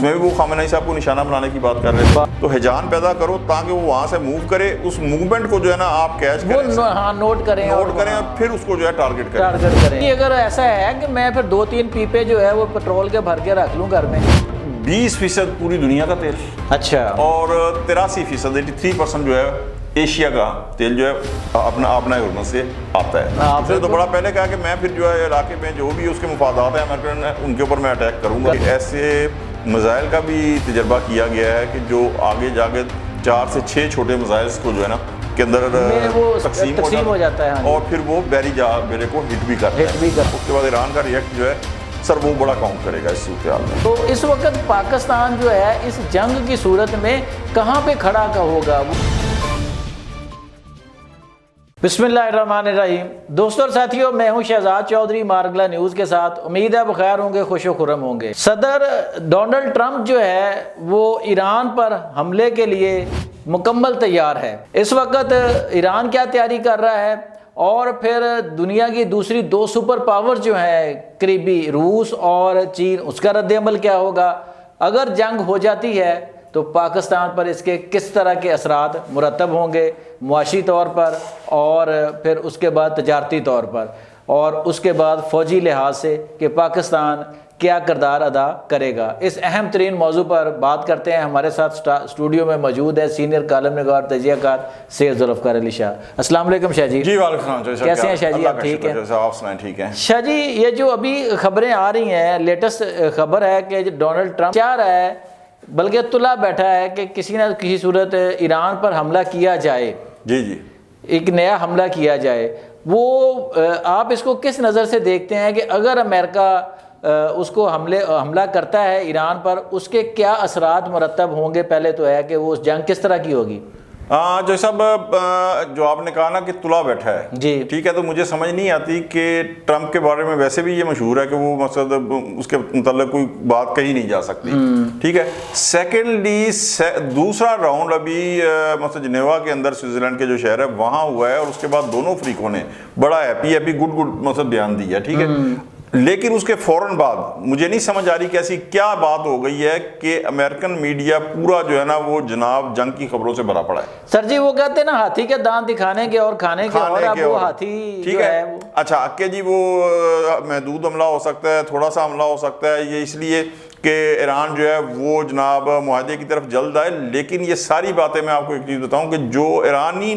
میں بھی وہ خامنہ ای صاحب کو نشانہ بنانے کی بات کر رہے تھے. تو ہیجان پیدا کرو تاکہ وہ وہاں سے موو کرے, اس موومنٹ کو جو ہے نا آپ کیچ کریں, ہاں نوٹ کریں اور پھر اس کو جو ہے ٹارگٹ کریں. اگر ایسا ہے کہ میں پھر 2-3 پیپے جو ہے وہ پیٹرول کے بھر کے رکھ لوں گھر میں. 20% پوری دنیا کا تیل, اچھا, اور 83% 83% جو ہے ایشیا کا تیل جو ہے اپنا ہرمز سے آتا ہے. اس نے تو بڑا پہلے کہا کہ میں پھر جو ہے علاقے میں جو بھی اس کے مفادات ہیں امریکن ان کے اوپر میں اٹیک کروں گا. ایسے میزائل کا بھی تجربہ کیا گیا ہے کہ جو آگے جا کے 4 سے 6 چھوٹے میزائل کو جو ہے نا کے اندر تقسیم ہو جاتا ہے اور پھر وہ بیرے کو ہٹ بھی کرتا ہے. اس کے بعد ایران کا ریئیکٹ جو ہے سر وہ بڑا کاؤنٹ کرے گا اس صورتحال میں. تو اس وقت پاکستان جو ہے اس جنگ کی صورت میں کہاں پہ کھڑا ہوگا؟ بسم اللہ الرحمن الرحیم. دوستوں اور ساتھیوں, میں ہوں شہزاد چودھری مارگلا نیوز کے ساتھ. امید ہے بخیر ہوں گے, خوش و خرم ہوں گے. صدر ڈونلڈ ٹرمپ جو ہے وہ ایران پر حملے کے لیے مکمل تیار ہے. اس وقت ایران کیا تیاری کر رہا ہے, اور پھر دنیا کی دوسری 2 سپر پاور جو ہیں قریبی روس اور چین, اس کا رد عمل کیا ہوگا؟ اگر جنگ ہو جاتی ہے تو پاکستان پر اس کے کس طرح کے اثرات مرتب ہوں گے, معاشی طور پر اور پھر اس کے بعد تجارتی طور پر, اور اس کے بعد فوجی لحاظ سے کہ پاکستان کیا کردار ادا کرے گا. اس اہم ترین موضوع پر بات کرتے ہیں. ہمارے ساتھ اسٹوڈیو میں موجود ہے سینئر کالم نگار تجزیہ کار سید ذوالفقار علی شاہ. السلام علیکم شاہ جی. جی وعلیکم السلام. کیسے ہیں شاہ جی؟ آپ ٹھیک ہیں؟ آپ سنائیں ٹھیک ہیں شاہ جی. یہ جو ابھی خبریں آ رہی ہیں, لیٹسٹ خبر ہے کہ ڈونلڈ ٹرمپ چاہ رہا ہے, بلکہ تلا بیٹھا ہے کہ کسی نہ کسی صورت ایران پر حملہ کیا جائے. جی ایک نیا حملہ کیا جائے. وہ آپ اس کو کس نظر سے دیکھتے ہیں کہ اگر امریکہ اس کو حملہ کرتا ہے ایران پر, اس کے کیا اثرات مرتب ہوں گے؟ پہلے تو ہے کہ وہ اس جنگ کس طرح کی ہوگی. جو صاحب جو آپ نے کہا نا کہ تلا بیٹھا ہے, جی ٹھیک ہے, تو مجھے سمجھ نہیں آتی کہ ٹرمپ کے بارے میں ویسے بھی یہ مشہور ہے کہ وہ مقصد اس کے متعلق کوئی بات کہی نہیں جا سکتی, ٹھیک ہے. سیکنڈلی دوسرا راؤنڈ ابھی مقصد جنیوا کے اندر سوئٹزرلینڈ کے جو شہر ہے وہاں ہوا ہے, اور اس کے بعد دونوں فریقوں نے بڑا ہیپی گڈ مقصد بیان دیا, ٹھیک ہے. لیکن اس کے فوراً بعد مجھے نہیں سمجھ آ رہی کہ ایسی کیا بات ہو گئی ہے کہ امریکن میڈیا پورا جو ہے نا وہ جناب جنگ کی خبروں سے بھرا پڑا ہے. سر جی وہ کہتے ہیں نا ہاتھی کے دانت دکھانے کے اور کھانے کے, اور اب وہ ہاتھی ٹھیک ہے. اچھا کہ جی وہ محدود حملہ ہو سکتا ہے, تھوڑا سا حملہ ہو سکتا ہے, یہ اس لیے کہ ایران جو ہے وہ جناب معاہدے کی طرف جلد آئے. لیکن یہ ساری باتیں میں آپ کو ایک چیز بتاؤں کہ جو ایرانی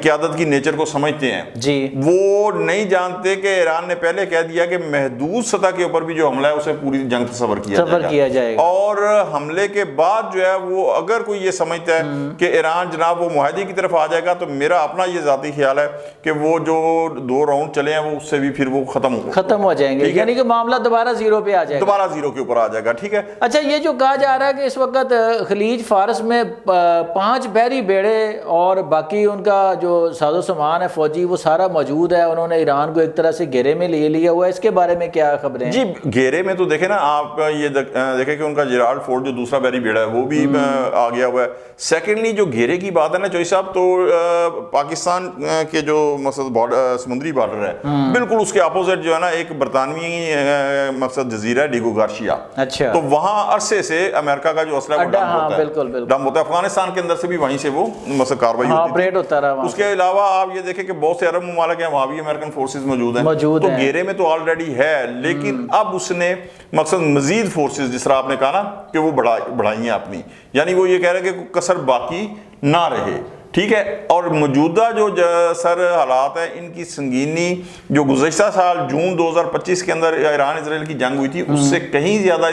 قیادت کی نیچر کو سمجھتے ہیں جی وہ نہیں جانتے کہ ایران نے پہلے کہہ دیا کہ محدود سطح کے اوپر بھی جو حملہ ہے اسے پوری جنگ تصور کیا جائے گا. اور حملے کے بعد جو ہے وہ اگر کوئی یہ سمجھتا ہے کہ ایران جناب وہ معاہدے کی طرف آ جائے گا, تو میرا اپنا یہ ذاتی خیال ہے کہ وہ جو 2 راؤنڈ چلے ہیں وہ اس سے بھی پھر وہ ختم ہو جائیں گے, یعنی کہ معاملہ دوبارہ زیرو پہ آ جائے گا, دوبارہ زیرو کے اوپر آ جائے گا. ٹھیک ہے. اچھا, یہ جو کہا جا رہا ہے کہ اس وقت خلیج فارس میں 5 بحری بیڑے اور باقی ان کا جو ساز و سامان ہے فوجی وہ سارا موجود ہے, انہوں نے ایران کو ایک طرح سے گھیرے میں لے لیا ہوا ہے, اس کے بارے میں کیا خبریں ہیں؟ جی گھیرے میں تو دیکھیں نا آپ یہ دیکھیں کہ ان کا جیرالڈ فورٹ جو دوسرا بحری بیڑا ہے وہ بھی آ گیا ہوا ہے. سیکنڈلی جو گھیرے کی بات ہے نا چوئی صاحب, تو پاکستان کے جو مقصد سمندری بارڈر ہے بالکل اس کے اپوزٹ جو ہے نا ایک برطانوی مقصد جزیرہ ہے ڈیگو گارشیا. اچھا, تو وہاں عرصے سے امریکہ کا جو اسلحہ ڈم ہوتا ہے, افغانستان کے اندر سے بھی وہیں سے وہ مقصد کاروائی ہوتا ہے. اس کے علاوہ آپ یہ دیکھیں کہ بہت سے عرب ممالک ہیں وہاں بھی امریکن فورسز موجود ہیں, تو گھیرے میں تو آلریڈی ہے. لیکن اب اس نے مقصد مزید فورسز جس طرح آپ نے کہا نا کہ وہ بڑھائی ہیں اپنی, یعنی وہ یہ کہہ رہے کہ کسر باقی نہ رہے. ٹھیک ہے. اور موجودہ جو سر حالات ہیں ان کی سنگینی جو گزشتہ سال جون 2025 کے اندر ایران اسرائیل کی جنگ ہوئی تھی اس سے کہیں زیادہ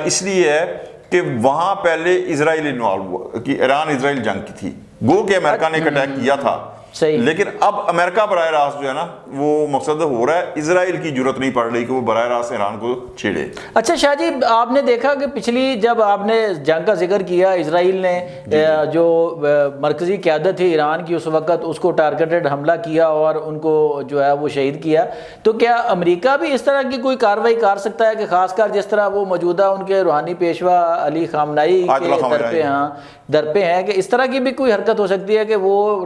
اس لیے ہے کہ وہاں پہلے اسرائیل انوالو ہوا, کہ ایران اسرائیل جنگ کی تھی, گو کہ امریکہ نے ایک اٹیک کیا تھا, لیکن اب امریکہ براہ راست جو ہے نا وہ مقصد ہو رہا ہے, اسرائیل کی جرت نہیں پڑ رہی کہ وہ براہ راست ایران کو چھیڑے. اچھا شاہ جی, آپ نے دیکھا کہ پچھلی جب آپ نے جنگ کا ذکر کیا, اسرائیل نے جو مرکزی قیادت تھی ایران کی اس وقت اس کو ٹارگیٹڈ حملہ کیا اور ان کو جو ہے وہ شہید کیا, تو کیا امریکہ بھی اس طرح کی کوئی کارروائی کر سکتا ہے کہ خاص کر جس طرح وہ موجودہ ان کے روحانی پیشوا علی خامنائی کے در پہ ہیں کہ اس طرح کی بھی کوئی حرکت ہو سکتی ہے کہ وہ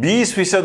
20%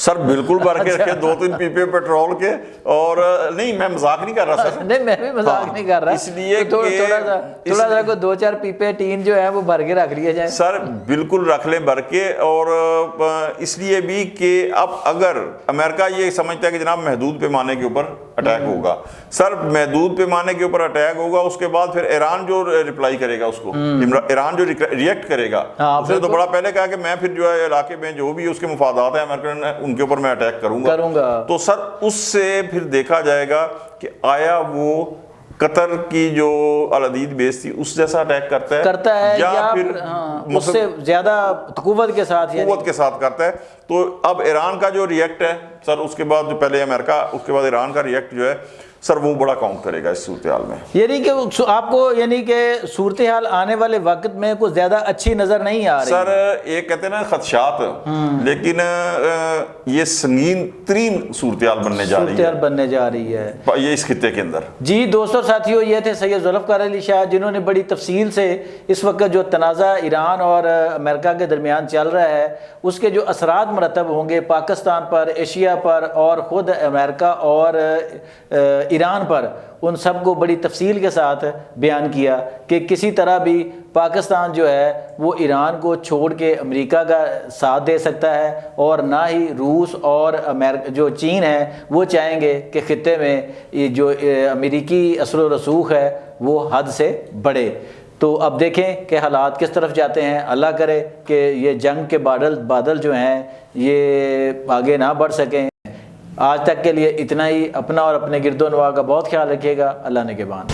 سر بالکل بھر کے رکھے 2-3 پیپے پیٹرول کے، اور نہیں میں مذاق نہیں کر رہا سر، نہیں میں بھی مذاق نہیں کر رہا، اس لیے تھوڑا سا کو 2-4 پیپے ٹین جو ہے وہ بھر کے رکھ لیے جائیں سر، بالکل رکھ لیں بھر کے۔ اور اس لیے بھی کہ اب اگر امریکہ یہ سمجھتا ہے کہ جناب محدود پیمانے کے اوپر اٹیک ہوگا، سر محدود پیمانے کے اوپر اٹیک ہوگا، اس کے بعد پھر ایران جو ریپلائی کرے گا اس کو، ایران جو ریئیکٹ کرے گا، اس نے تو بڑا پہلے کہا کہ میں پھر جو ہے علاقے میں جو بھی اس کے مفادات ہیں امریکن ان کے اوپر میں اٹیک کروں گا۔ تو سر اس سے پھر دیکھا جائے گا کہ آیا وہ قطر کی جو العدید بیس تھی اس جیسا اٹیک کرتا ہے یا پھر اس سے زیادہ قوت کے ساتھ کرتا ہے۔ تو اب ایران کا جو ریئیکٹ ہے سر، اس کے بعد جو پہلے امریکہ، اس کے بعد ایران کا ریئیکٹ جو ہے سر وہ بڑا کاؤنٹ کرے گا اس صورتحال میں۔ یعنی کہ آپ کو یعنی کہ صورتحال آنے والے وقت میں کچھ زیادہ اچھی نظر نہیں آ رہی سر، ایک کہتے ہیں نا خدشات، لیکن یہ سنگین ترین صورتحال بننے جا رہی ہے یہ اس خطے کے اندر۔ جی دوستوں ساتھیوں، یہ تھے سید ذوالفقار علی شاہ، جنہوں نے بڑی تفصیل سے اس وقت جو تنازع ایران اور امریکہ کے درمیان چل رہا ہے اس کے جو اثرات مرتب ہوں گے پاکستان پر، ایشیا پر اور خود امریکہ اور ایران پر، ان سب کو بڑی تفصیل کے ساتھ بیان کیا کہ کسی طرح بھی پاکستان جو ہے وہ ایران کو چھوڑ کے امریکہ کا ساتھ دے سکتا ہے، اور نہ ہی روس اور جو چین ہے وہ چاہیں گے کہ خطے میں یہ جو امریکی اثر و رسوخ ہے وہ حد سے بڑھے۔ تو اب دیکھیں کہ حالات کس طرف جاتے ہیں، اللہ کرے کہ یہ جنگ کے بادل جو ہیں یہ آگے نہ بڑھ سکیں۔ آج تک کے لیے اتنا ہی۔ اپنا اور اپنے گرد و نواح کا بہت خیال رکھیے گا۔ اللہ نگہبان۔